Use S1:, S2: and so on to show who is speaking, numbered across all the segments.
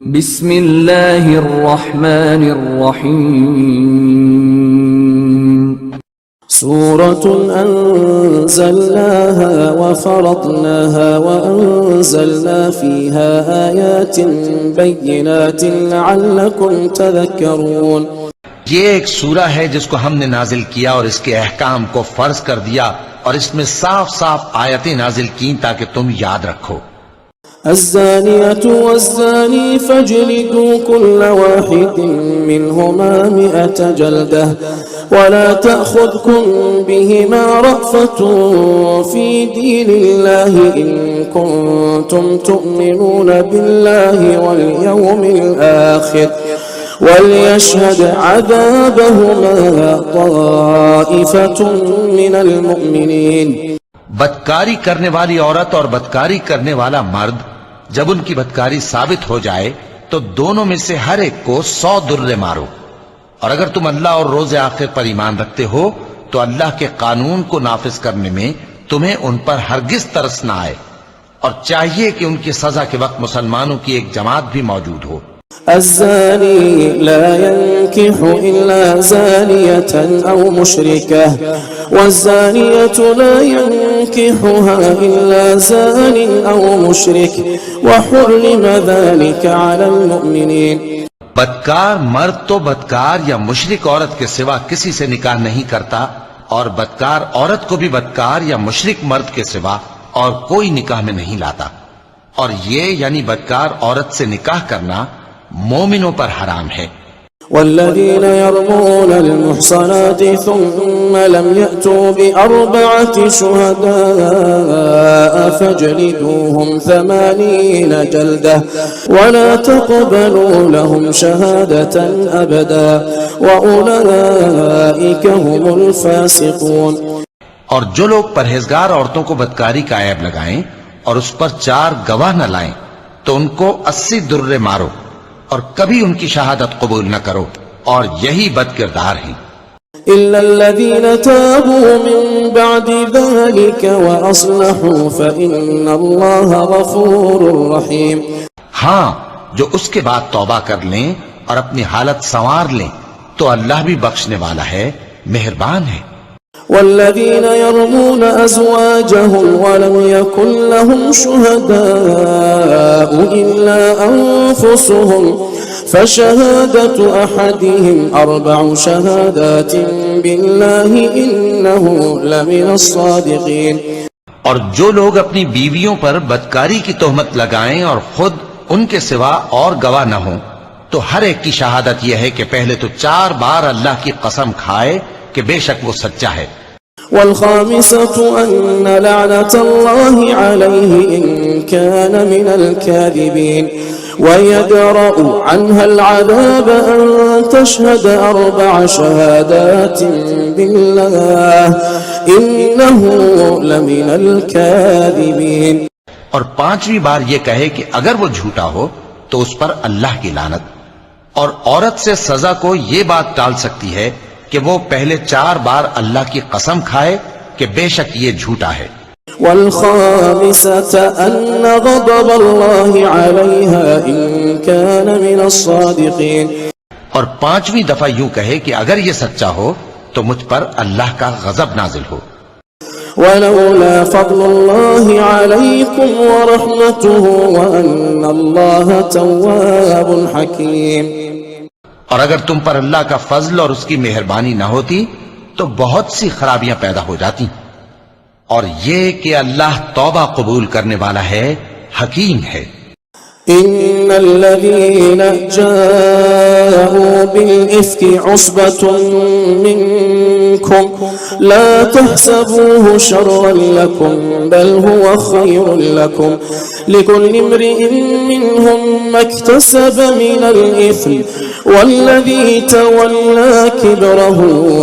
S1: بسم اللہ الرحمن الرحیم
S2: سورة أنزلناها وفرضناها وأنزلنا فيها آيات بينات لعلكم تذكرون۔
S3: یہ ایک سورہ ہے جس کو ہم نے نازل کیا اور اس کے احکام کو فرض کر دیا اور اس میں صاف صاف آیتیں نازل کی تاکہ تم یاد رکھو۔
S2: الزانية والزاني فاجلدوا كل واحد منهما 100 جلدة ولا تأخذكم بهما رأفة في دين الله إن كنتم تؤمنون بالله واليوم الآخر وليشهد عذابهما طائفة من المؤمنين۔
S3: بدکاری کرنے والی عورت اور بدکاری کرنے والا مرد جب ان کی بدکاری ثابت ہو جائے تو دونوں میں سے ہر ایک کو 100 درے مارو، اور اگر تم اللہ اور روز آخر پر ایمان رکھتے ہو تو اللہ کے قانون کو نافذ کرنے میں تمہیں ان پر ہرگز ترس نہ آئے، اور چاہیے کہ ان کی سزا کے وقت مسلمانوں کی ایک جماعت بھی موجود ہو۔
S2: الزاني لا ينكح إلا زانية أو مشركة والزانية لا ينكحها إلا زان أو مشرك وحرم ذلك على المؤمنين۔
S3: بدکار مرد تو بدکار یا مشرک عورت کے سوا کسی سے نکاح نہیں کرتا، اور بدکار عورت کو بھی بدکار یا مشرک مرد کے سوا اور کوئی نکاح میں نہیں لاتا، اور یہ یعنی بدکار عورت سے نکاح کرنا مومنوں پر حرام ہے۔
S2: والذين يرمون المحصنات ثم لم يأتوا ب4 شهداء فاجلدوهم 80 جلدة ولا تقبلوا لهم شهادة أبدا وأولئك هم الفاسقون۔
S3: اور جو لوگ پرہیزگار عورتوں کو بدکاری کا عیب لگائیں اور اس پر 4 گواہ نہ لائیں تو ان کو 80 درے مارو اور کبھی ان کی شہادت قبول نہ کرو، اور یہی بد کردار ہیں۔
S2: إلا الذين تابوا من بعد ذلك وأصلحوا فإن الله غفور رحيم۔
S3: ہاں، جو اس کے بعد توبہ کر لیں اور اپنی حالت سنوار لیں تو اللہ بھی بخشنے والا ہے، مہربان ہے۔
S2: والذين يرمون أزواجهم ولم يكن لهم شهداء إلا أنفسهم فشهادة أحدهم 4 شهادات بالله إنه لمن الصادقين۔
S3: اور جو لوگ اپنی بیویوں پر بدکاری کی تہمت لگائیں اور خود ان کے سوا اور گواہ نہ ہوں تو ہر ایک کی شہادت یہ ہے کہ پہلے تو 4 بار اللہ کی قسم کھائے کہ بے شک وہ سچا ہے۔
S2: والخامسة أن لعنة الله عليه إن كان من الكاذبين ويدرأ عنها العذاب أن تشهد 4 شهادات بالله إنه لمن الكاذبين۔
S3: اور 5ویں بار یہ کہے کہ اگر وہ جھوٹا ہو تو اس پر اللہ کی لعنت، اور عورت سے سزا کو یہ بات ٹال سکتی ہے کہ وہ پہلے 4 بار اللہ کی قسم کھائے کہ بے شک یہ جھوٹا ہے۔
S2: والخامسة أن غضب الله عليها إن كان من الصادقين۔
S3: اور 5ویں دفعہ یوں کہے کہ اگر یہ سچا ہو تو مجھ پر اللہ کا غضب نازل ہو۔
S2: ولولا فضل الله عليكم ورحمته وأن الله تواب حكيم۔
S3: اور اگر تم پر اللہ کا فضل اور اس کی مہربانی نہ ہوتی تو بہت سی خرابیاں پیدا ہو جاتی، اور یہ کہ اللہ توبہ قبول کرنے والا ہے، حکیم ہے۔
S2: إن الذين جاءوا بالإفك عصبة منكم لا تحسبوه شرا لكم بل هو خير لكم لكل امرئ منهم ما اكتسب من الإثم والذي تولى كبره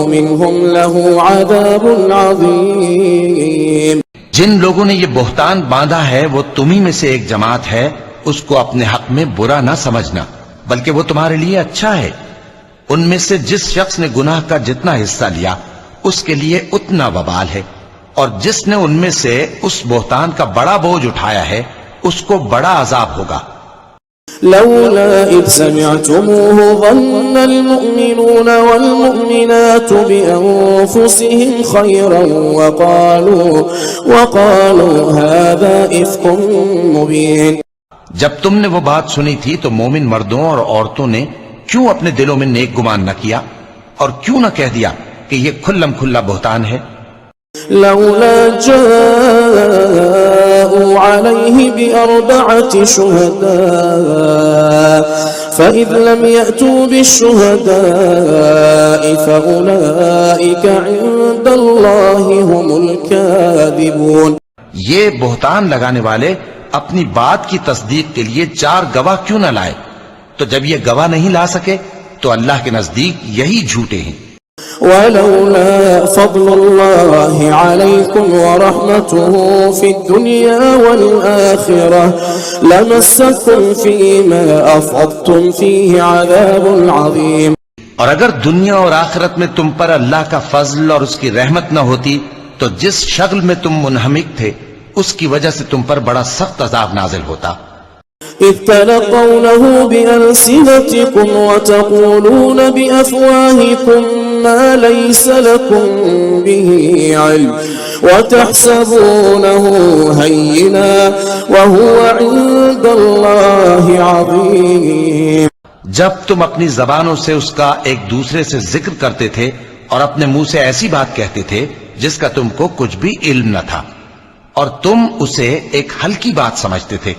S2: منهم له عذاب عظيم۔
S3: جن لوگوں نے یہ بہتان باندھا ہے وہ تمہیں میں سے ایک جماعت ہے، اس کو اپنے حق میں برا نہ سمجھنا بلکہ وہ تمہارے لیے اچھا ہے۔ ان میں سے جس شخص نے گناہ کا جتنا حصہ لیا اس کے لیے اتنا وبال ہے، اور جس نے ان میں سے اس بہتان کا بڑا بوجھ اٹھایا ہے اس کو بڑا عذاب ہوگا۔
S2: لولا إذ سمعتموه ظن المؤمنون والمؤمنات بأنفسهم خيرا وقالوا هذا إفك مبين.
S3: جب تم نے وہ بات سنی تھی تو مومن مردوں اور عورتوں نے کیوں اپنے دلوں میں نیک گمان نہ کیا اور کیوں نہ کہہ دیا کہ یہ کھلم کھلا بہتان ہے؟
S2: لولا جاءوا عليه بأربعة شهداء فإذ لم يأتوا بالشهداء فأولئك عند الله هم الكاذبون.
S3: یہ بہتان لگانے والے اپنی بات کی تصدیق کے لیے 4 گواہ کیوں نہ لائے؟ تو جب یہ گواہ نہیں لا سکے تو اللہ کے نزدیک یہی جھوٹے ہیں.
S2: ولولا فضل الله عليكم ورحمته في الدنيا والآخرة لمسكم فيما أفضتم فيه عذاب عظيم.
S3: اور اگر دنیا اور آخرت میں تم پر اللہ کا فضل اور اس کی رحمت نہ ہوتی تو جس شغل میں تم منہمک تھے اس کی وجہ سے تم پر بڑا سخت عذاب نازل ہوتا.
S2: إذ تلقونه بألسنتكم وتقولون بأفواهكم ما ليس لكم به علم وتحسبونه هينا وهو عند الله عظيم.
S3: جب تم اپنی زبانوں سے اس کا ایک دوسرے سے ذکر کرتے تھے اور اپنے منہ سے ایسی بات کہتے تھے جس کا تم کو کچھ بھی علم نہ تھا اور تم اسے ایک ہلکی بات سمجھتے تھے،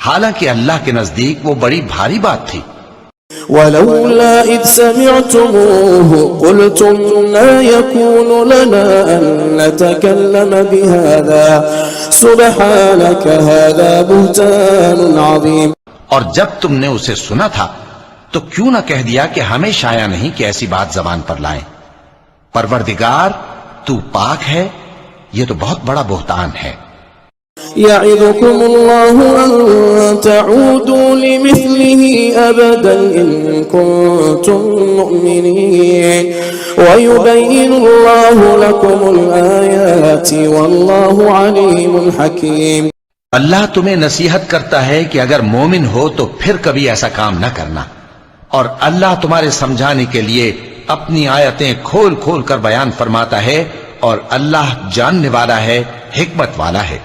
S3: حالانکہ اللہ کے نزدیک وہ بڑی بھاری بات تھی.
S2: ولولا إذ سمعتموه قلتم ما يكون لنا أن نتكلم بهذا سبحانك هذا بهتان عظيم.
S3: اور جب تم نے اسے سنا تھا تو کیوں نہ کہہ دیا کہ ہمیں شایع نہیں کہ ایسی بات زبان پر لائیں. پروردگار تو پاک ہے، یہ تو بہت بڑا بہتان ہے.
S2: يعظكم الله أن تعودوا لمثله أبدا إن كنتم مؤمنين ويبين الله لكم الآيات والله عليم حكيم.
S3: اللہ تمہیں نصیحت کرتا ہے کہ اگر مومن ہو تو پھر کبھی ایسا کام نہ کرنا، اور اللہ تمہارے سمجھانے کے لیے اپنی آیتیں کھول کھول کر بیان فرماتا ہے، اور اللہ جاننے والا ہے، حکمت والا ہے.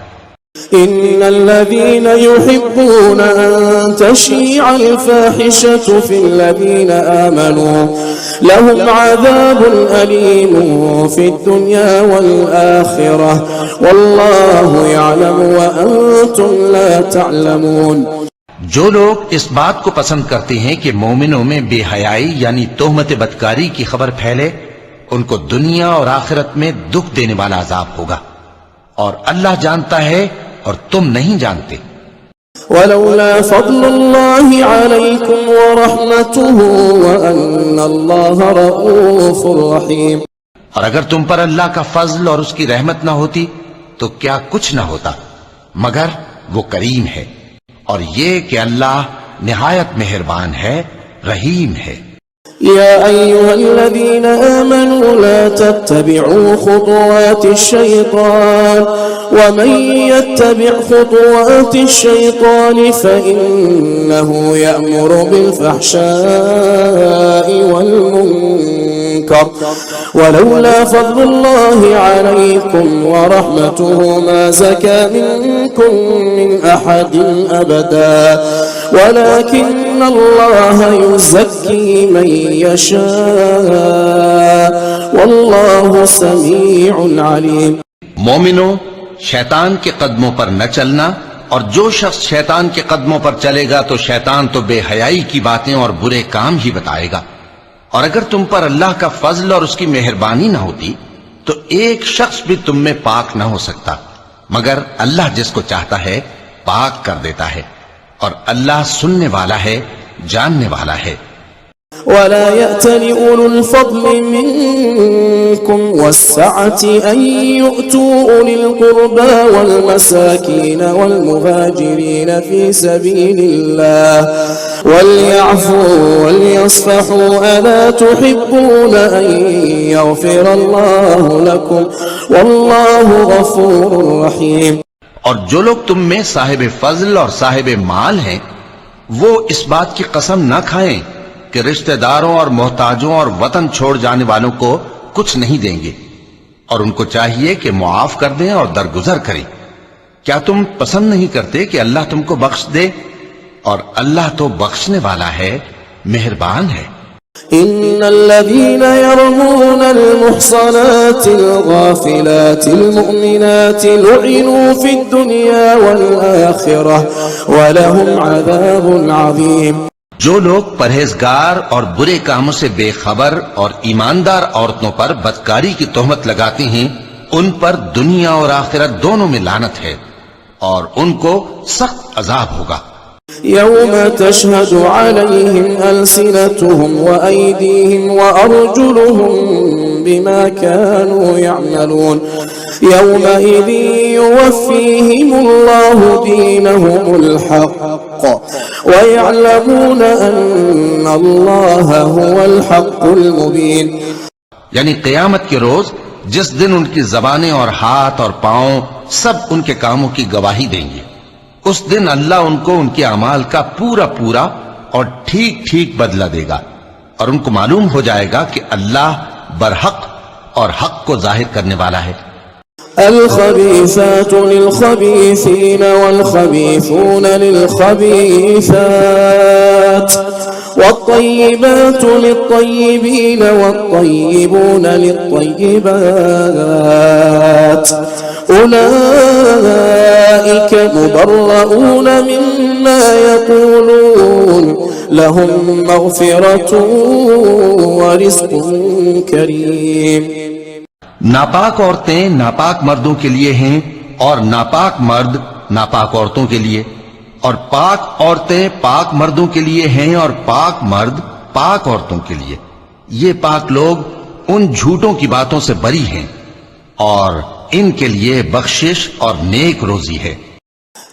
S2: إن الذين يحبون أن تشيع الفاحشة في الذين آمنوا لهم عذاب أليم في الدنيا والآخرة والله يعلم وأنتم لا تعلمون.
S3: جو لوگ اس بات کو پسند کرتے ہیں کہ مومنوں میں بے حیائی یعنی تہمت بدکاری کی خبر پھیلے، ان کو دنیا اور آخرت میں دکھ دینے والا عذاب ہوگا، اور اللہ جانتا ہے اور تم نہیں جانتے.
S2: ولولا فضل الله عليكم ورحمته وأن الله رؤوف رحيم.
S3: اور اگر تم پر اللہ کا فضل اور اس کی رحمت نہ ہوتی تو کیا کچھ نہ ہوتا، مگر وہ کریم ہے، اور یہ کہ اللہ نہایت مہربان ہے، رحیم ہے.
S2: يا أيها الذين آمنوا لا تتبعوا خطوات الشيطان ومن يتبع خطوات الشيطان فإنه يأمر بالفحشاء والمنكر ولولا فضل الله عليكم ورحمته ما زكى منكم من أحد أبدا ولكن الله يزكي من يشاء والله سميع عليم.
S3: مومنوں، شیطان کے قدموں پر نہ چلنا، اور جو شخص شیطان کے قدموں پر چلے گا تو شیطان تو بے حیائی کی باتیں اور برے کام ہی بتائے گا. اور اگر تم پر اللہ کا فضل اور اس کی مہربانی نہ ہوتی تو ایک شخص بھی تم میں پاک نہ ہو سکتا، مگر اللہ جس کو چاہتا ہے پاک کر دیتا ہے، اور اللہ سننے والا ہے، جاننے والا ہے.
S2: ولا يأتل أولو الفضل منكم والسعة أن يؤتوا أولي القربى والمساكين والمهاجرين في سبيل الله وليعفوا وليصفحوا ألا تحبون أن يغفر الله لكم والله غفور رحيم.
S3: اور جو لوگ تم میں صاحب فضل اور صاحب مال ہیں وہ اس بات کی قسم نہ کھائیں کہ رشتہ داروں اور محتاجوں اور وطن چھوڑ جانے والوں کو کچھ نہیں دیں گے، اور ان کو چاہیے کہ معاف کر دیں اور درگزر کریں۔ کیا تم پسند نہیں کرتے کہ اللہ تم کو بخش دے؟ اور اللہ تو بخشنے والا ہے، مہربان ہے۔
S2: إن الذين يرمون المحصنات الغافلات المؤمنات لعنوا في الدنيا والآخرة ولهم عذاب عظيم۔
S3: جو لوگ پرہیزگار اور برے کاموں سے بے خبر اور ایماندار عورتوں پر بدکاری کی تہمت لگاتے ہیں، ان پر دنیا اور آخرت دونوں میں لعنت ہے، اور ان کو سخت عذاب ہوگا۔
S2: يوم تشهد عليهم ألسنتهم وأيديهم وأرجلهم بما كانوا يعملون يومئذ يوفيهم الله دينهم الحق ويعلمون أن الله هو الحق المبين۔
S3: یعنی قیامت کے روز جس دن ان کی زبانیں اور ہاتھ اور پاؤں سب ان کے کاموں کی گواہی دیں گے، اس دن اللہ ان کو ان کے اعمال کا پورا پورا اور ٹھیک ٹھیک بدلہ دے گا، اور ان کو معلوم ہو جائے گا کہ اللہ برحق اور حق کو ظاہر کرنے والا ہے۔
S2: الخبيثات للخبيثين والخبيثون للخبيثات والطيبات للطيبين والطيبون للطيبات أولئك مبرؤون مما يقولون لهم مغفرة ورزق كريم۔
S3: ناپاک عورتیں ناپاک مردوں کے لیے ہیں، اور ناپاک مرد ناپاک عورتوں کے لیے، اور پاک عورتیں پاک مردوں کے لیے ہیں، اور پاک مرد پاک عورتوں کے لیے۔ یہ پاک لوگ ان جھوٹوں کی باتوں سے بری ہیں، اور ان کے لیے بخشش اور نیک روزی ہے۔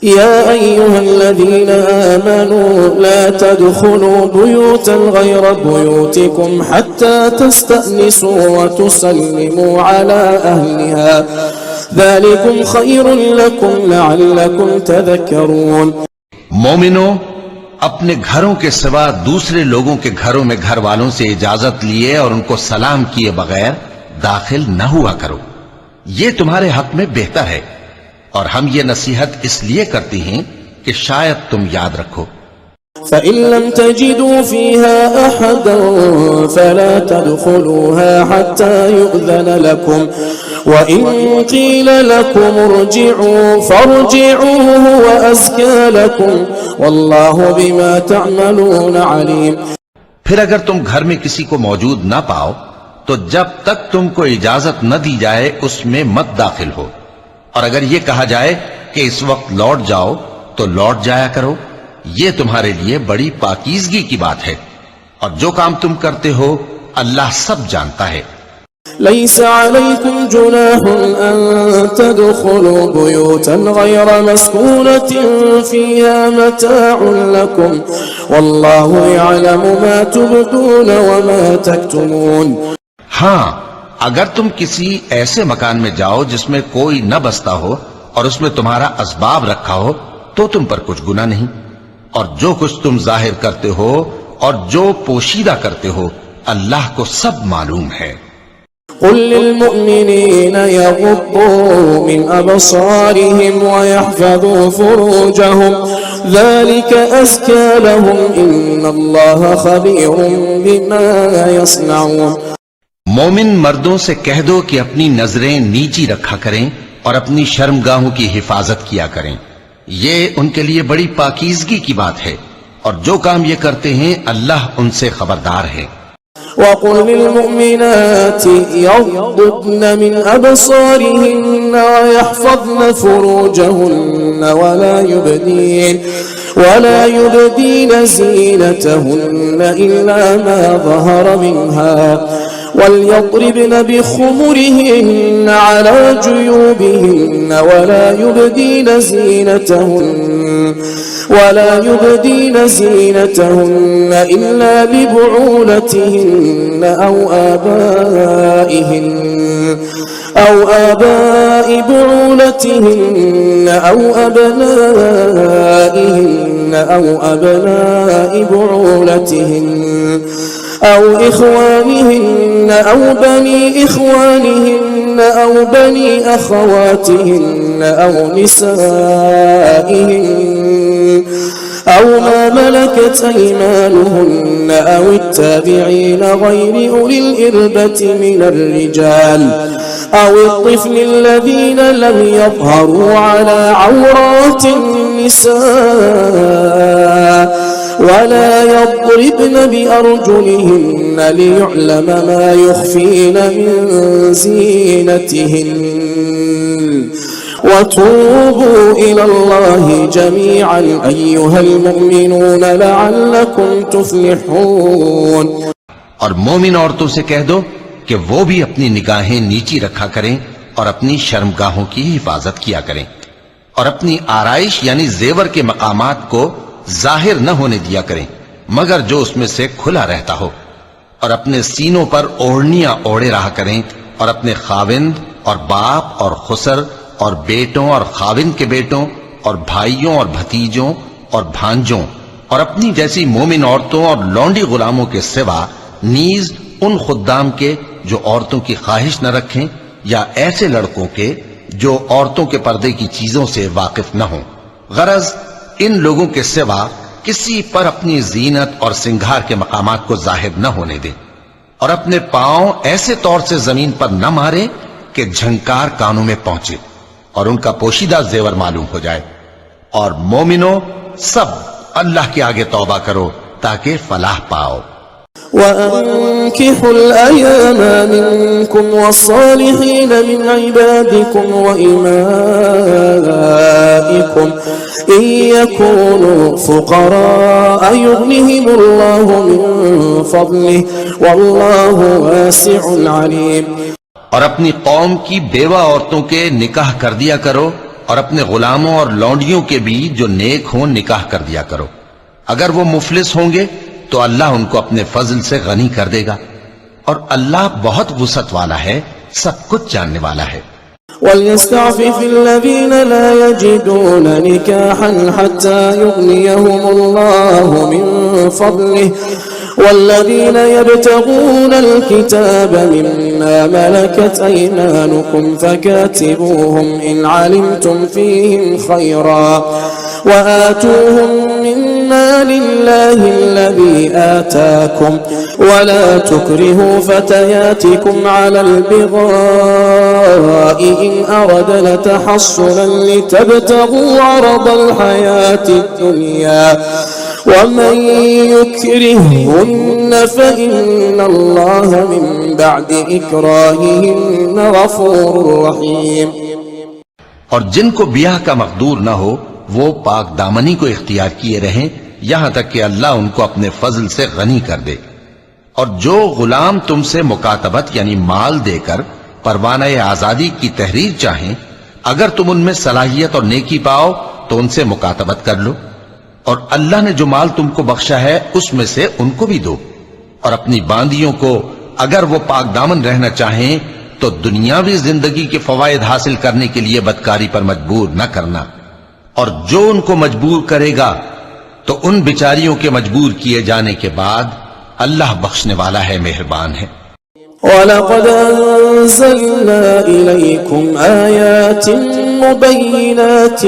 S2: يا أيها الذين آمنوا لا تدخلوا بيوتا غير بيوتكم حتى تستأنسوا وتسلموا على أهلها ذلكم خير لكم لعلكم تذكرون۔
S3: مومنو، اپنے گھروں کے سوا دوسرے لوگوں کے گھروں میں گھر والوں سے اجازت لیے اور ان کو سلام کیے بغیر داخل نہ ہوا کرو، یہ تمہارے حق میں بہتر ہے، اور ہم یہ نصیحت اس لیے کرتے ہیں کہ شاید تم یاد رکھو۔
S2: فإن لم تجدوا فيها أحدا فلا تدخلوها حتى يؤذن لكم وإن قيل لكم ارجعوا فارجعوا هو أزكى لكم والله بما تعملون عليم۔
S3: پھر اگر تم گھر میں کسی کو موجود نہ پاؤ تو جب تک تم کو اجازت نہ دی جائے اس میں مت داخل ہو، اور اگر یہ کہا جائے کہ اس وقت لوٹ جاؤ تو لوٹ جایا کرو، یہ تمہارے لیے بڑی پاکیزگی کی بات ہے، اور جو کام تم کرتے ہو اللہ سب جانتا ہے۔
S2: ليس عليكم جناح أن تدخلوا بيوتا غير مسكونة فيها متاع لكم والله يعلم ما تبدون وما تكتمون۔
S3: ہاں، اگر تم کسی ایسے مکان میں جاؤ جس میں کوئی نہ بستا ہو اور اس میں تمہارا اسباب رکھا ہو تو تم پر کچھ گناہ نہیں، اور جو کچھ تم ظاہر کرتے ہو اور جو پوشیدہ کرتے ہو اللہ کو سب معلوم ہے۔
S2: قل للمؤمنين يغضوا من أبصارهم ويحفظوا فروجهم ذلك أزكى لهم إن الله خبير بما يصنعون۔
S3: مومن مردوں سے کہہ دو کہ اپنی نظریں نیچی رکھا کریں اور اپنی شرمگاہوں کی حفاظت کیا کریں، یہ ان کے لیے بڑی پاکیزگی کی بات ہے، اور جو کام یہ کرتے ہیں اللہ ان سے خبردار ہے۔
S2: وقل للمؤمنات يغضضن من أبصارهن ويحفظن فروجهن ولا يبدين زينتهن إلا ما ظهر منها وليضربن بخمرهن على جيوبهن ولا يبدين زينتهن إلا لبعولتهن أو آباء بعولتهن أو أبنائهن أو أبناء بعولتهن أو إخوانهن أو بني إخوانهن أو بني أخواتهن أو نسائهن أو ما ملكت أيمانهن أو التابعين غير أولي الإربة من الرجال أو الطفل الذين لم يظهروا على عورات النساء ولا يضربن بأرجلهن ليعلم ما يخفين من زينتهن وتوبوا إلى الله جميعا أيها المؤمنون لعلكم تفلحون.
S3: اور مومن عورتوں سے کہہ دو کہ وہ بھی اپنی نگاہیں نیچی رکھا کریں اور اپنی شرمگاہوں کی حفاظت کیا کریں اور اپنی آرائش یعنی زیور کے مقامات کو ظاہر نہ ہونے دیا کریں مگر جو اس میں سے کھلا رہتا ہو، اور اپنے سینوں پر اوڑھنیاں اوڑھے رہا کریں اور اپنے خاوند اور باپ اور خسر اور بیٹوں اور خاوند کے بیٹوں اور بھائیوں اور بھتیجوں اور بھانجوں اور اپنی جیسی مومن عورتوں اور لونڈی غلاموں کے سوا نیز ان خدام کے جو عورتوں کی خواہش نہ رکھیں یا ایسے لڑکوں کے جو عورتوں کے پردے کی چیزوں سے واقف نہ ہوں. غرض ان لوگوں کے سوا کسی پر اپنی زینت اور سنگھار کے مقامات کو ظاہر نہ ہونے دیں اور اپنے پاؤں ایسے طور سے زمین پر نہ ماریں کہ جھنکار کانوں میں پہنچے اور ان کا پوشیدہ زیور معلوم ہو جائے. اور مومنوں سب اللہ کے آگے توبہ کرو تاکہ فلاح پاؤ.
S2: وأنكحوا الأيام منكم والصالحين من عبادكم وإمائكم إن يكونوا فقراء يغنهم الله من فضله والله واسع عليم.
S3: اور اپنی قوم کی بیوہ عورتوں کے نکاح کر دیا کرو اور اپنے غلاموں اور لونڈیوں کے بھی جو نیک ہوں نکاح کر دیا کرو. اگر وہ مفلس ہوں گے تو اللہ ان کو اپنے فضل سے غنی کر دے گا اور اللہ بہت وسعت والا ہے، سب کچھ جاننے والا ہے.
S2: وليستعفف الذين لا يجدون نكاحا حتى يغنيهم الله من فضله والذين يبتغون الكتاب مما ملكت أيمانكم فكاتبوهم إن علمتم فيهم خيرا وآتوهم مما لله الذي آتاكم ولا تكرهوا فتياتكم على البغاء إن أردنا تحصنا لتبتغوا عرض الحياة الدنيا ومن يكرهن فإن الله من بعد إكراههن غفور رحيم.
S3: اور جن کو بیاہ کا مقدور نہ ہو وہ پاک دامنی کو اختیار کیے رہیں یہاں تک کہ اللہ ان کو اپنے فضل سے غنی کر دے. اور جو غلام تم سے مکاتبت یعنی مال دے کر پروانہ آزادی کی تحریر چاہیں، اگر تم ان میں صلاحیت اور نیکی پاؤ تو ان سے مکاتبت کر لو، اور اللہ نے جو مال تم کو بخشا ہے اس میں سے ان کو بھی دو. اور اپنی باندیوں کو اگر وہ پاک دامن رہنا چاہیں تو دنیاوی زندگی کے فوائد حاصل کرنے کے لیے بدکاری پر مجبور نہ کرنا، اور جو ان کو مجبور کرے گا تو ان بیچاریوں کے مجبور کیے جانے کے بعد اللہ بخشنے والا ہے، مہربان ہے.
S2: وَلَقَدْ أَنزَلْنَا إِلَيْكُمْ آيَاتٍ مُبَيِّنَاتٍ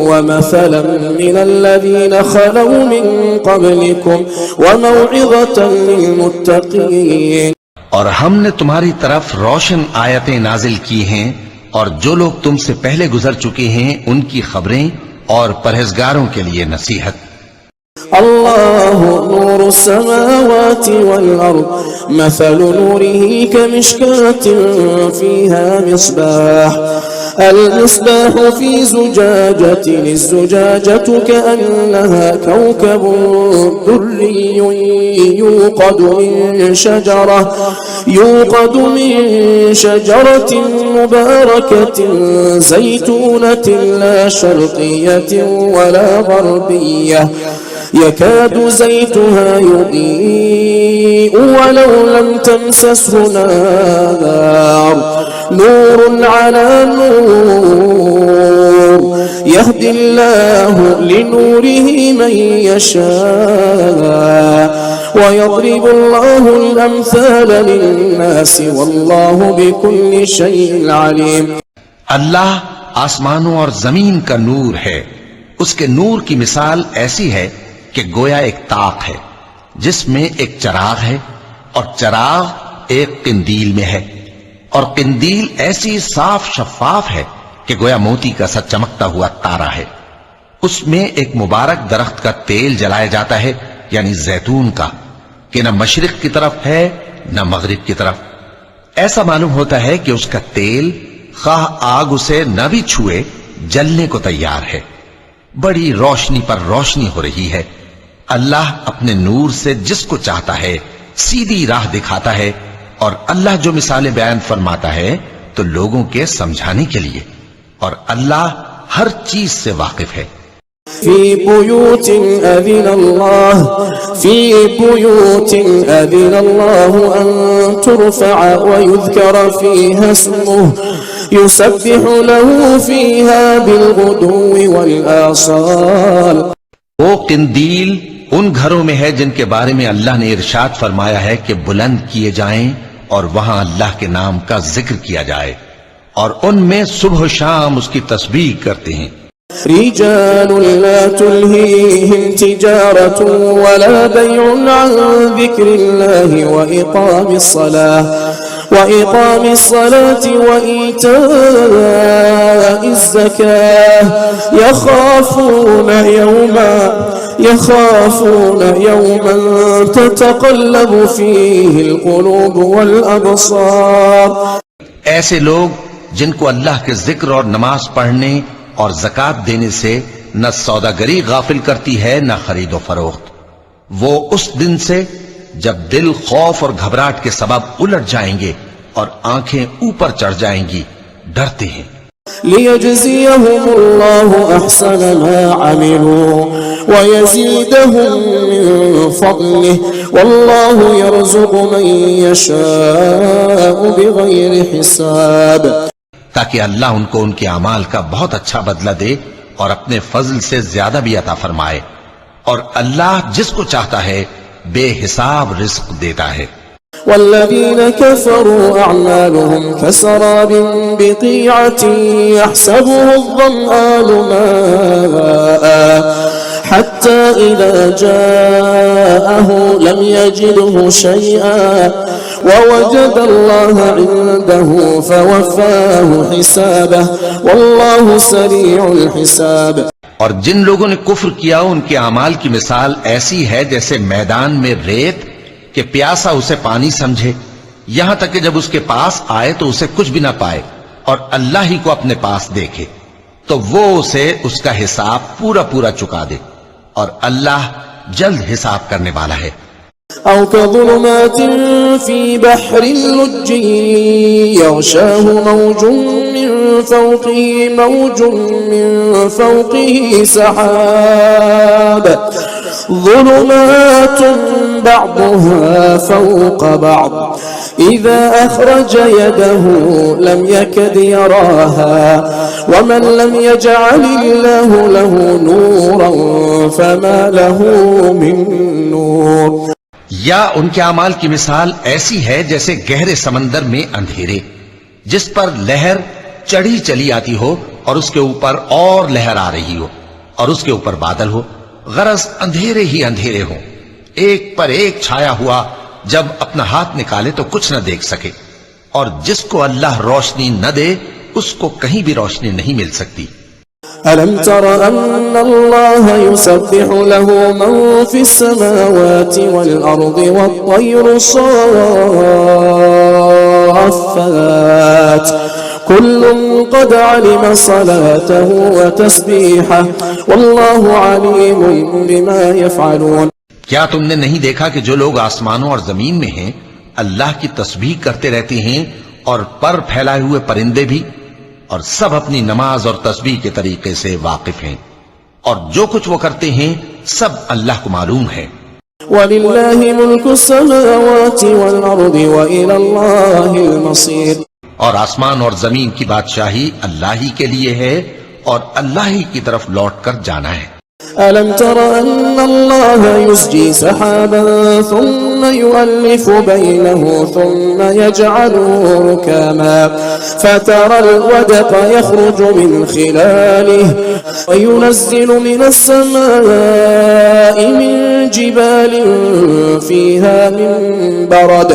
S2: وَمَثَلًا مِنَ الَّذِينَ خَلَوْا مِن قَبْلِكُمْ وَمَوْعِظَةً لِلْمُتَّقِينَ.
S3: اور ہم نے تمہاری طرف روشن آیتیں نازل کی ہیں اور جو لوگ تم سے پہلے گزر چکے ہیں ان کی خبریں اور پرہیزگاروں کے لیے نصیحت.
S2: الله نور السماوات والأرض مثل نوره كمشكاة فيها مصباح المصباح في زجاجة الزجاجة كأنها كوكب دري يوقد من شجرة مباركة زيتونة لا شرقية ولا غربية يكاد زيتها يضيء ولو لم تمسسه نار نور على نور يهدي الله لنوره من يشاء ويضرب الله الأمثال للناس والله بكل شيء عليم.
S3: اللہ آسمانوں اور زمین کا نور ہے. اس کے نور کی مثال ایسی ہے کہ گویا ایک طاق ہے جس میں ایک چراغ ہے اور چراغ ایک قندیل میں ہے اور قندیل ایسی صاف شفاف ہے کہ گویا موتی کا سا چمکتا ہوا تارا ہے. اس میں ایک مبارک درخت کا تیل جلایا جاتا ہے یعنی زیتون کا کہ نہ مشرق کی طرف ہے نہ مغرب کی طرف. ایسا معلوم ہوتا ہے کہ اس کا تیل خواہ آگ اسے نہ بھی چھوئے جلنے کو تیار ہے. بڑی روشنی پر روشنی ہو رہی ہے. اللہ اپنے نور سے جس کو چاہتا ہے سیدھی راہ دکھاتا ہے اور اللہ جو مثالیں بیان فرماتا ہے تو لوگوں کے سمجھانے کے لیے. اور اللہ ہر چیز سے واقف ہے.
S2: في بيوت أذن الله أن ترفع ويذكر فيها اسمه يسبح له فيها بالغدو والآصال.
S3: وہ قندیل ان گھروں میں ہے جن کے بارے میں اللہ نے ارشاد فرمایا ہے کہ بلند کیے جائیں اور وہاں اللہ کے نام کا ذکر کیا جائے اور ان میں صبح و شام اس کی تسبیح کرتے ہیں.
S2: رجال لا تلهيهم تجارة ولا بيع عن ذكر الله وإقام الصلاة وإيتاء الزكاة يخافون يوما تتقلب فيه القلوب والأبصار.
S3: ایسے لوگ جن کو اللہ کے ذکر اور نماز پڑھنے اور زکات دینے سے نہ سوداگری غافل کرتی ہے نہ خرید و فروخت. وہ اس دن سے جب دل خوف اور گھبراہٹ کے سبب الٹ جائیں گے اور آنکھیں اوپر چڑھ جائیں گی ڈرتے ہیں.
S2: ليجزيهم الله أحسن ما عملوا ويزيدهم من فضله والله يرزق من يشاء بغير حساب.
S3: تاکہ اللہ ان کو ان کے اعمال کا بہت اچھا بدلہ دے اور اپنے فضل سے زیادہ بھی عطا فرمائے. اور اللہ جس کو چاہتا ہے بے حساب رزق دیتا ہے.
S2: والذين كفروا أعمالهم كسراب بقيعة يحسبه الظمآن ماء حتى إذا جاءه لم يجده شيئا ووجد الله عنده فوفاه حسابه والله سريع الحساب.
S3: اور جن لوگوں نے کفر کیا ان کے اعمال کی مثال ایسی ہے جیسے میدان میں ریت کہ پیاسا اسے پانی سمجھے یہاں تک کہ جب اس کے پاس آئے تو اسے کچھ بھی نہ پائے اور اللہ ہی کو اپنے پاس دیکھے تو وہ اسے اس کا حساب پورا پورا چکا دے اور اللہ جلد حساب کرنے والا ہے.
S2: أو كظلمات في بحر اللج يغشاه موج من فوقه سحاب ظلمات بعضها فوق بعض إذا أخرج يده لم يكد يراها ومن لم يجعل الله له نورا فما له من نور.
S3: یا ان کے اعمال کی مثال ایسی ہے جیسے گہرے سمندر میں اندھیرے جس پر لہر چڑھی چلی آتی ہو اور اس کے اوپر اور لہر آ رہی ہو اور اس کے اوپر بادل ہو غرض اندھیرے ہی اندھیرے ہوں ایک پر ایک چھایا ہوا جب اپنا ہاتھ نکالے تو کچھ نہ دیکھ سکے اور جس کو اللہ روشنی نہ دے اس کو کہیں بھی روشنی نہیں مل سکتی.
S2: ألم تر أن الله يسبح له من في السماوات والأرض والطير صافات كل قد علم صلاته وتسبيحه والله عليم بما يفعلون.
S3: کیا تم نے نہیں دیکھا کہ جو لوگ آسمانوں اور زمین میں ہیں اللہ کی تسبیح کرتے رہتے ہیں اور پر پھیلائے ہوئے پرندے بھی اور سب اپنی نماز اور تسبیح کے طریقے سے واقف ہیں اور جو کچھ وہ کرتے ہیں سب اللہ کو معلوم ہے.
S2: وَلِلَّهِ مُلْكُ السَّمَاوَاتِ وَالْأَرْضِ وَإِلَى اللَّهِ الْمَصِيرُ
S3: اور آسمان اور زمین کی بادشاہی اللہ ہی کے لیے ہے اور اللہ ہی کی طرف لوٹ کر جانا ہے۔
S2: أَلَمْ تَرَ أَنَّ اللَّهَ يُزْجِي سَحَابًا ثُمَّ يُؤَلِّفُ بَيْنَهُ ثُمَّ يَجْعَلُهُ رُكَامًا فَتَرَى الْوَدْقَ يَخْرُجُ مِنْ خِلَالِهِ وَيُنَزِّلُ مِنَ السَّمَاءِ مِنْ جِبَالٍ فِيهَا مِنْ بَرَدٍ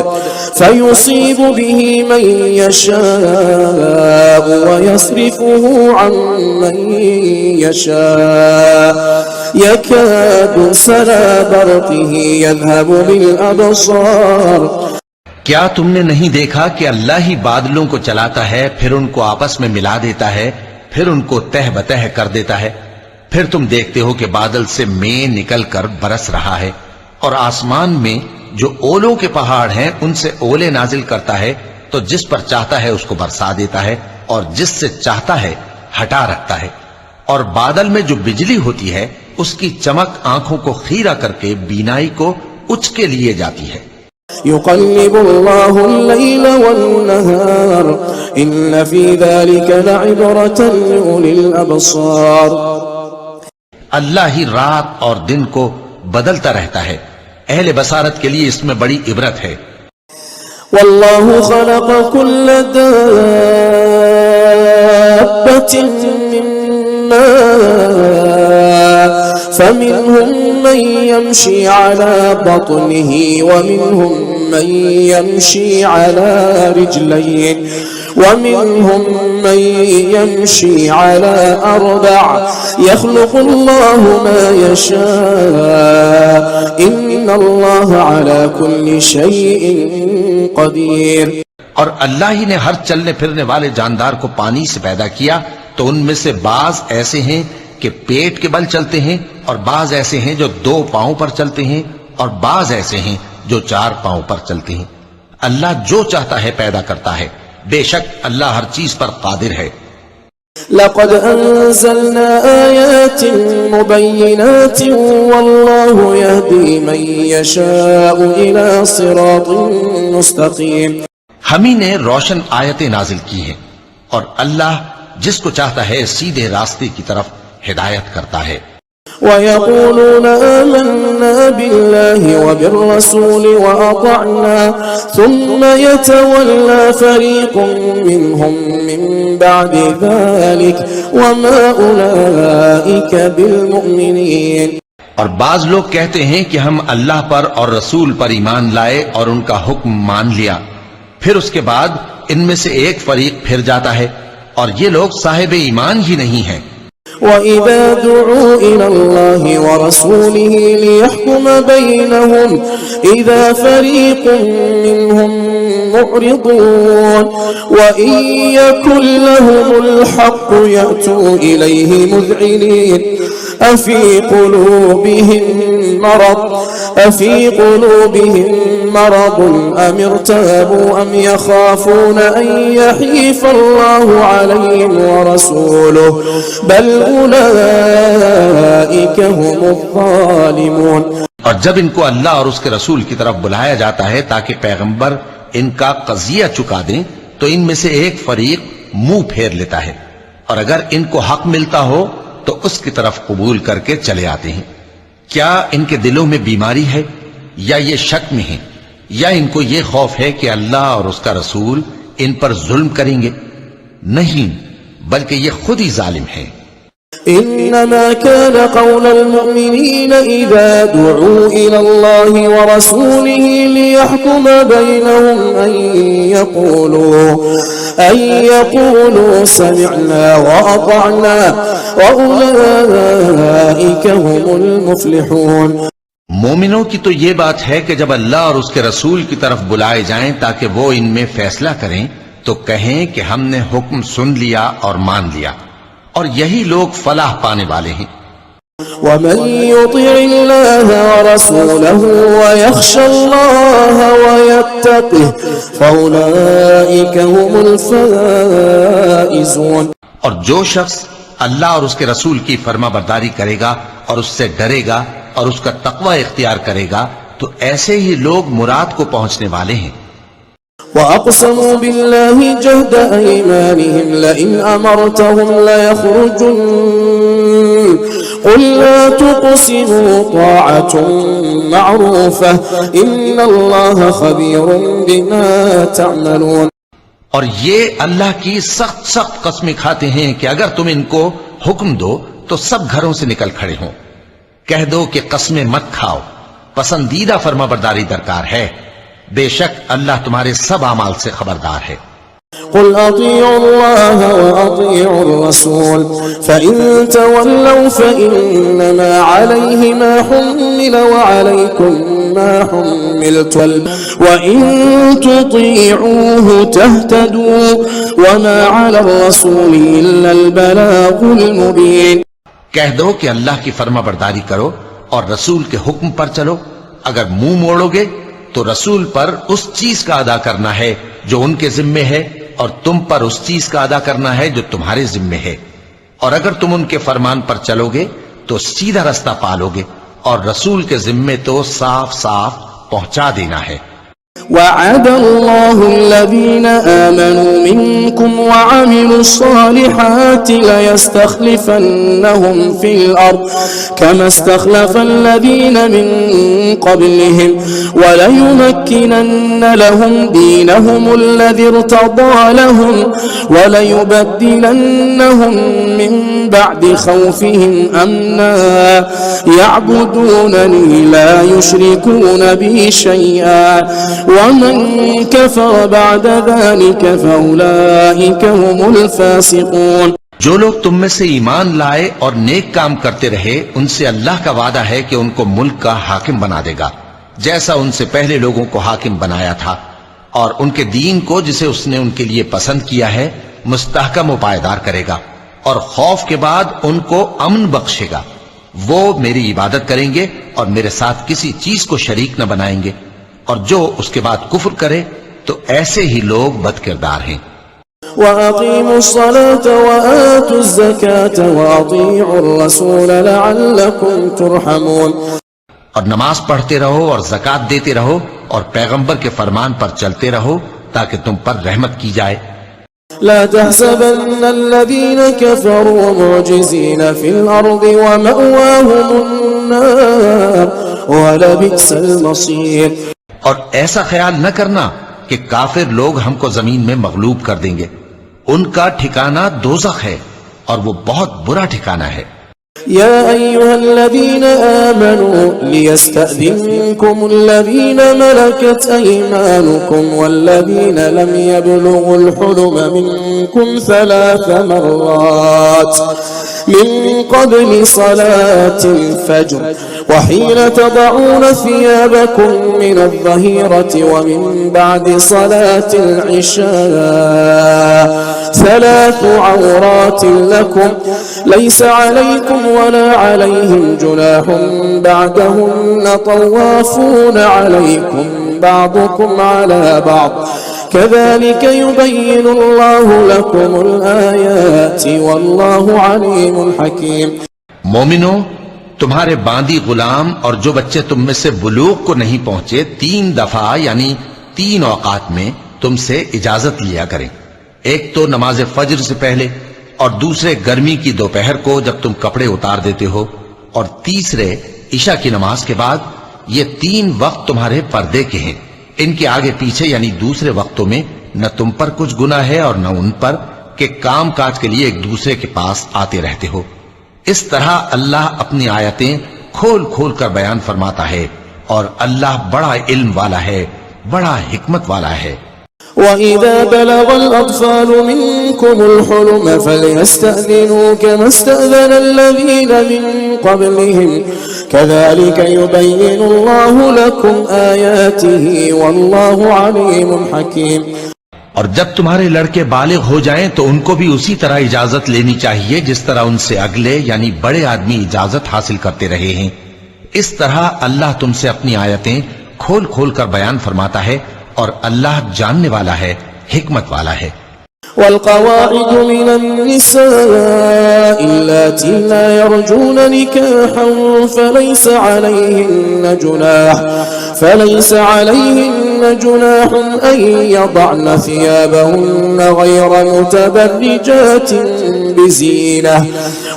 S2: فَيُصِيبُ بِهِ مَنْ يَشَاءُ وَيَصْرِفُهُ عَنْ مَنْ يَشَاءُ يَكَادُ سَنَا بَرْقِهِ يَذْهَبُ بِالْأَبْصَارِ
S3: کیا تم نے نہیں دیکھا کہ اللہ ہی بادلوں کو چلاتا ہے، پھر ان کو آپس میں ملا دیتا ہے، پھر ان کو تہ بتہ کر دیتا ہے، پھر تم دیکھتے ہو کہ بادل سے مے نکل کر برس رہا ہے، اور آسمان میں جو اولوں کے پہاڑ ہیں ان سے اولے نازل کرتا ہے، تو جس پر چاہتا ہے اس کو برسا دیتا ہے اور جس سے چاہتا ہے ہٹا رکھتا ہے، اور بادل میں جو بجلی ہوتی ہے اس کی چمک آنکھوں کو خیرہ کر کے بینائی کو اچکے لیے جاتی ہے۔
S2: يقلب الله الليل والنهار إن في ذلك لعبرة لأولي الأبصار
S3: اللہ ہی رات اور دن کو بدلتا رہتا ہے، اہل بصارت کے لیے اس میں بڑی عبرت ہے۔
S2: والله خلق كل دابة من ماء فمنهم من يمشي على بطنه ومنهم من يمشي على رجلين ومنهم من يمشي على أربع يخلق الله ما يشاء إن الله على كل شيء قدير
S3: اور اللہ ہی نے ہر چلنے پھرنے والے جاندار کو پانی سے پیدا کیا، تو ان میں سے بعض ایسے ہیں کہ پیٹ کے بل چلتے ہیں، اور بعض ایسے ہیں جو 2 پاؤں پر چلتے ہیں، اور بعض ایسے ہیں جو 4 پاؤں پر چلتے ہیں۔ اللہ جو چاہتا ہے پیدا کرتا ہے، بے شک اللہ ہر چیز پر قادر ہے۔
S2: لقد أنزلنا آيات مبينات والله يهدي من يشاء إلى صراط مستقيم
S3: ہم ہی نے روشن آیتیں نازل کی ہیں، اور اللہ جس کو چاہتا ہے سیدھے راستے کی طرف ہدایت کرتا ہے۔
S2: ويقولون آمنا بالله وبالرسول وأطعنا ثم يتولى فريق منهم من بعد ذلك وما أولئك بالمؤمنين
S3: اور بعض لوگ کہتے ہیں کہ ہم اللہ پر اور رسول پر ایمان لائے اور ان کا حکم مان لیا، پھر اس کے بعد ان میں سے ایک فریق پھر جاتا ہے، اور یہ لوگ صاحب ایمان ہی نہیں ہیں۔
S2: وَإِذَا دُعُوا إِلَى اللَّهِ وَرَسُولِهِ لِيَحْكُمَ بَيْنَهُمْ إِذَا فَرِيقٌ مِّنْهُمْ مُعْرِضُونَ وَإِن يَكُن لَّهُمُ الْحَقُّ يَأْتُوا إِلَيْهِ مُذْعِنِينَ أَفِي قُلُوبِهِم مَّرَضٌ أَمِ ارْتَابُوا أَمْ يَخَافُونَ أَن يَحِيفَ اللَّهُ عَلَيْهِمْ وَرَسُولُهُ بَلْ أُولَئِكَ هُمُ الظَّالِمُونَ۔
S3: اور جب ان کو اللہ اور اس کے رسول کی طرف بلایا جاتا ہے تاکہ پیغمبر ان کا قضیہ چکا دیں، تو ان میں سے ایک فریق منہ پھیر لیتا ہے، اور اگر ان کو حق ملتا ہو تو اس کی طرف قبول کر کے چلے آتے ہیں۔ کیا ان کے دلوں میں بیماری ہے، یا یہ شک میں ہیں، یا ان کو یہ خوف ہے کہ اللہ اور اس کا رسول ان پر ظلم کریں گے؟ نہیں، بلکہ یہ خود ہی ظالم ہیں۔
S2: إنما كان قول المؤمنين إذا دعوا إلى الله ورسوله ليحكم بينهم أن يقولوا سمعنا وأطعنا وأولئك هم المفلحون۔
S3: مومنوں کی تو یہ بات ہے کہ جب اللہ اور اس کے رسول کی طرف بلائے جائیں تاکہ وہ ان میں فیصلہ کریں تو کہیں کہ ہم نے حکم سن لیا اور مان لیا، اور یہی لوگ فلاح پانے والے ہیں۔
S2: ومن يطع الله ورسوله ويخشى الله ويتقه فأولئك هم الفائزون۔
S3: اور جو شخص اللہ اور اس کے رسول کی فرما برداری کرے گا اور اس سے ڈرے گا اور اس کا تقوی اختیار کرے گا تو ایسے ہی لوگ مراد کو پہنچنے والے ہیں۔
S2: وَأَقْسَمُوا بِاللَّهِ جَهْدَ أَيْمَانِهِمْ لَئِنْ أَمَرْتَهُمْ لَيَخْرُجُنَّ قُلْ لَا تُقْسِمُوا طَاعَةٌ مَّعْرُوفَةٌ إِنَّ اللَّهَ خَبِيرٌ بِمَا تَعْمَلُونَ۔
S3: اور یہ اللہ کی سخت سخت قسمیں کھاتے ہیں کہ اگر تم ان کو حکم دو تو سب گھروں سے نکل کھڑے ہوں۔ کہہ دو کہ قسمیں مت کھاؤ، پسندیدہ فرما برداری درکار ہے، بے شک اللہ تمہارے سب اعمال سے خبردار ہے۔
S2: قل اطیعوا اللہ واطیعوا الرسول فإن تولوا فإنما علیہ ما حمل وعلیکم ما حملتم وإن تطیعوه تهتدوا وما علی الرسول الا البلاغ المبین۔
S3: کہہ دو کہ اللہ کی فرما برداری کرو اور رسول کے حکم پر چلو، اگر منہ موڑو گے تو رسول پر اس چیز کا ادا کرنا ہے جو ان کے ذمے ہے اور تم پر اس چیز کا ادا کرنا ہے جو تمہارے ذمے ہے، اور اگر تم ان کے فرمان پر چلو گے تو سیدھا رستہ پالو گے، اور رسول کے ذمے تو صاف صاف پہنچا دینا ہے۔
S2: وعد الله الذين آمنوا منكم وعملوا الصالحات ليستخلفنهم في الأرض كما استخلف الذين من قبلهم وليمكنن لهم دينهم الذي ارتضى لهم وليبدلنهم من بعد خوفهم أمنا يعبدونني لا يشركون بي شيئا ومن كفر بعد ذلك فأولئك هم الفاسقون۔
S3: جو لوگ تم میں سے ایمان لائے اور نیک کام کرتے رہے ان سے اللہ کا وعدہ ہے کہ ان کو ملک کا حاکم بنا دے گا جیسا ان سے پہلے لوگوں کو حاکم بنایا تھا، اور ان کے دین کو جسے اس نے ان کے لیے پسند کیا ہے مستحکم و پائیدار کرے گا، اور خوف کے بعد ان کو امن بخشے گا۔ وہ میری عبادت کریں گے اور میرے ساتھ کسی چیز کو شریک نہ بنائیں گے، اور جو اس کے بعد کفر کرے تو ایسے ہی لوگ بد کردار ہیں۔
S2: وَأَقِيمُوا الصَّلَاةَ وَآتُوا الزَّكَاةَ وَأَطِيعُوا الرَّسُولَ لَعَلَّكُمْ تُرْحَمُونَ۔
S3: اور نماز پڑھتے رہو اور زکوٰۃ دیتے رہو اور پیغمبر کے فرمان پر چلتے رہو تاکہ تم پر رحمت کی جائے۔
S2: لا تحسبن الذين كفروا معجزين في الأرض ومأواهم النار ولبئس المصير۔
S3: اور ایسا خیال نہ کرنا کہ کافر لوگ ہم کو زمین میں مغلوب کر دیں گے، ان کا ٹھکانہ دوزخ ہے اور وہ بہت برا ٹھکانہ ہے۔
S2: يا أيها الذين آمنوا ليستأذنكم الذين ملكت أيمانكم والذين لم يبلغوا الحلم منكم 3 مرات من قبل صلاة الفجر وحين تضعون ثيابكم من الظهيرة ومن بعد صلاة العشاء 3 عورات لكم ليس عليكم ولا عليهم جناح بعدهن طوافون عليكم بعضكم على بعض كذلك يبين الله لكم الآيات والله عليم حكيم۔
S3: مومنو، تمہارے باندی غلام اور جو بچے تم میں سے بلوغ کو نہیں پہنچے 3 دفعہ یعنی 3 اوقات میں تم سے اجازت لیا کریں، ایک تو نماز فجر سے پہلے، اور دوسرے گرمی کی دوپہر کو جب تم کپڑے اتار دیتے ہو، اور تیسرے عشاء کی نماز کے بعد۔ یہ 3 وقت تمہارے پردے کے ہیں، ان کے آگے پیچھے یعنی دوسرے وقتوں میں نہ تم پر کچھ گناہ ہے اور نہ ان پر کہ کام کاج کے لیے ایک دوسرے کے پاس آتے رہتے ہو۔ اس طرح اللہ اپنی آیتیں کھول کھول کر بیان فرماتا ہے، اور اللہ بڑا علم والا ہے، بڑا حکمت والا ہے۔
S2: وَإِذَا بَلَغَ الْأَطْفَالُ مِنكُمُ الْحُلُمَ فَلْيَسْتَأْذِنُوا كَمَا اسْتَأْذَنَ الَّذِينَ مِن قَبْلِهِمْ كَذَلِكَ يُبَيِّنُ اللَّهُ لَكُمْ آيَاتِهِ وَاللَّهُ عَلِيمٌ حَكِيمٌ۔
S3: اور جب تمہارے لڑکے بالغ ہو جائیں تو ان کو بھی اسی طرح اجازت لینی چاہیے جس طرح ان سے اگلے یعنی بڑے آدمی اجازت حاصل کرتے رہے ہیں۔ اس طرح اللہ تم سے اپنی آیتیں کھول کھول کر بیان فرماتا ہے، اور اللہ جاننے والا ہے، حکمت والا ہے۔
S2: والقواعد من النساء اللاتي لا يرجون نكاحا فليس عليهن جناح أن يضعن ثيابهن غير متبرجات بزينة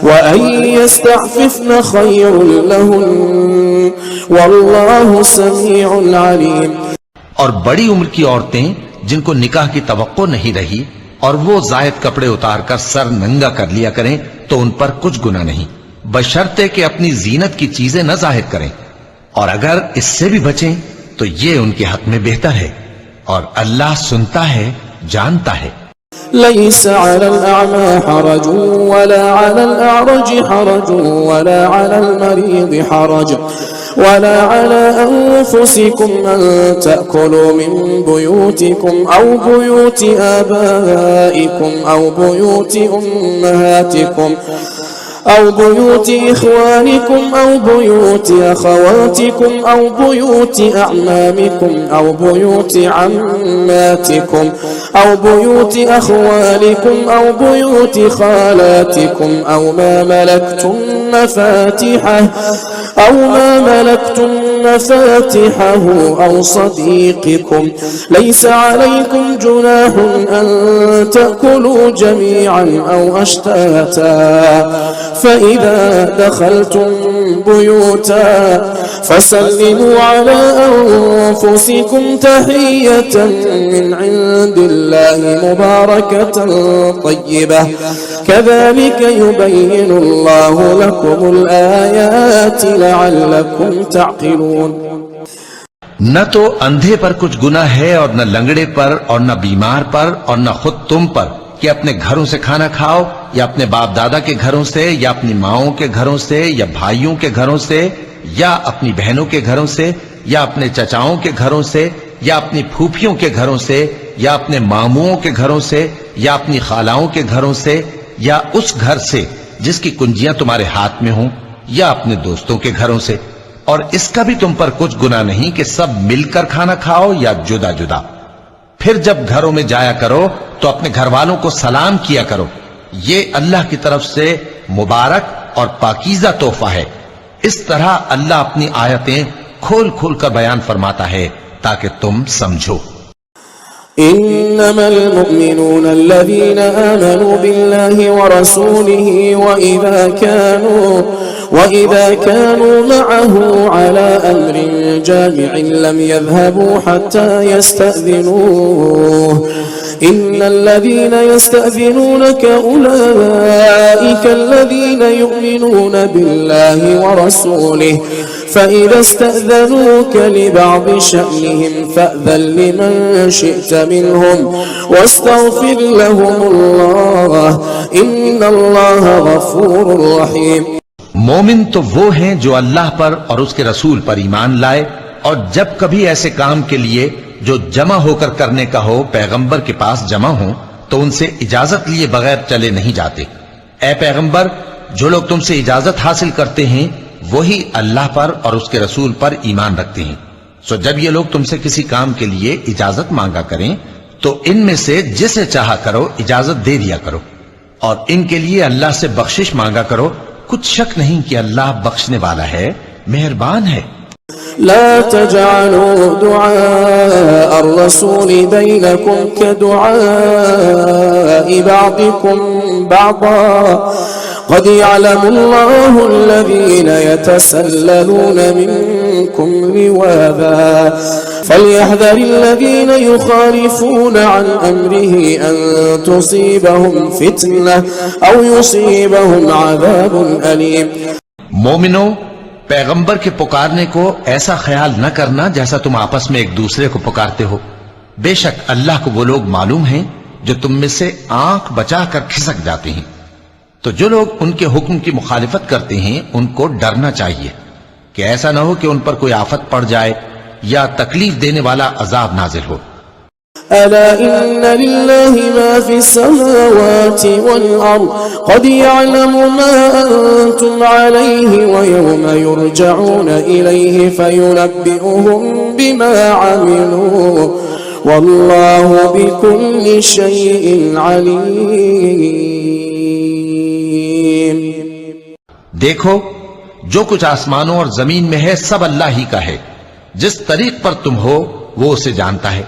S2: وأن يستعففن خير لهن والله سميع عليم.
S3: اور بڑی عمر کی عورتیں جن کو نکاح کی توقع نہیں رہی اور وہ زائد کپڑے اتار کر سر ننگا کر لیا کریں تو ان پر کچھ گناہ نہیں، بشرطے کہ اپنی زینت کی چیزیں نہ ظاہر کریں، اور اگر اس سے بھی بچیں تو یہ ان کے حق میں بہتر ہے، اور اللہ سنتا ہے جانتا ہے.
S2: ليس على الأعمى حرج ولا على الأعرج حرج ولا على المريض حرج ولا على أنفسكم أن تأكلوا من بيوتكم أو بيوت آبائكم أو بيوت أمهاتكم أو بيوت إخوانكم أو بيوت أخواتكم أو بيوت أعمامكم أو بيوت عماتكم أو بيوت أخوالكم أو بيوت خالاتكم أو ما ملكتم مفاتحه أو صديقكم. ليس عليكم جناح أن تأكلوا جميعا أو أشتاتا فإذا دخلتم بيوتا فسلموا على أنفسكم تحية من عند الله مباركة طيبة كذلك يبين الله لكم الآيات لعلكم تعقلون.
S3: نہ تو اندھے پر کچھ گناہ ہے اور نہ لنگڑے پر اور نہ بیمار پر اور نہ خود تم پر کہ اپنے گھروں سے کھانا کھاؤ یا اپنے باپ دادا کے گھروں سے یا اپنی ماؤں کے گھروں سے یا بھائیوں کے گھروں سے یا اپنی بہنوں کے گھروں سے یا اپنے چچاؤں کے گھروں سے یا اپنی پھوپھیوں کے گھروں سے یا اپنے ماموں کے گھروں سے یا اپنی خالاؤں کے گھروں سے یا اس گھر سے جس کی کنجیاں تمہارے ہاتھ میں ہوں یا اپنے دوستوں کے گھروں سے، اور اس کا بھی تم پر کچھ گناہ نہیں کہ سب مل کر کھانا کھاؤ یا جدا جدا. پھر جب گھروں میں جایا کرو تو اپنے گھر والوں کو سلام کیا کرو، یہ اللہ کی طرف سے مبارک اور پاکیزہ تحفہ ہے. اس طرح اللہ اپنی آیتیں کھول کھول کر بیان فرماتا ہے تاکہ تم سمجھو.
S2: إنما المؤمنون الذين آمنوا بالله ورسوله وإذا كانوا معه على أمر جامع لم يذهبوا حتى يستأذنوه إن الذين يستأذنونك أولئك الذين يؤمنون بالله ورسوله فإذا استأذنوك لبعض شأنهم فأذن لمن شئت منهم واستغفر لهم الله إن الله غفور رحيم.
S3: مومن تو وہ ہیں جو اللہ پر اور اس کے رسول پر ایمان لائے، اور جب کبھی ایسے کام کے لیے جو جمع ہو کر کرنے کا ہو پیغمبر کے پاس جمع ہوں تو ان سے اجازت لیے بغیر چلے نہیں جاتے. اے پیغمبر، جو لوگ تم سے اجازت حاصل کرتے ہیں وہی اللہ پر اور اس کے رسول پر ایمان رکھتے ہیں. سو جب یہ لوگ تم سے کسی کام کے لیے اجازت مانگا کریں تو ان میں سے جسے چاہا کرو اجازت دے دیا کرو، اور ان کے لیے اللہ سے بخشش مانگا کرو. کچھ شک نہیں کہ اللہ بخشنے والا ہے، مہربان ہے.
S2: لا تجعلوا دعاء الرسول بينكم كدعاء بعضكم بعضا قد يعلم الله الذين يتسللون منكم لواذا فليحذر الذين يخالفون عن أمره أن تصيبهم فتنة أو يصيبهم عذاب أليم.
S3: مومنو، پیغمبر کے پکارنے کو ایسا خیال نہ کرنا جیسا تم آپس میں ایک دوسرے کو پکارتے ہو. بے شک اللہ کو وہ لوگ معلوم ہیں جو تم میں سے آنکھ بچا کر کھسک جاتے ہیں. تو جو لوگ ان کے حکم کی مخالفت کرتے ہیں ان کو ڈرنا چاہیے کہ ایسا نہ ہو کہ ان پر کوئی آفت پڑ جائے یا تکلیف دینے والا عذاب نازل ہو.
S2: ألا إن لله ما في السماوات والأرض قد يعلم ما أنتم عليه ويوم يرجعون إليه فينبئهم بما عملوا والله بكل شيء عليم.
S3: دیکھو جو کچھ آسمانوں اور زمین میں ہے سب اللہ ہی کا ہے. جس طریق پر تم ہو وہ اسے جانتا ہے،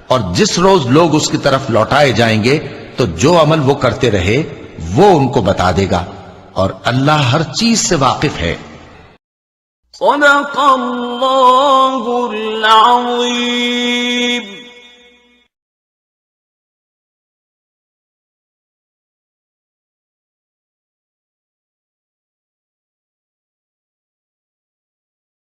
S3: اور جس روز لوگ اس کی طرف لوٹائے جائیں گے تو جو عمل وہ کرتے رہے وہ ان کو بتا دے گا، اور اللہ ہر چیز سے واقف ہے.
S4: صدق اللہ العظیم.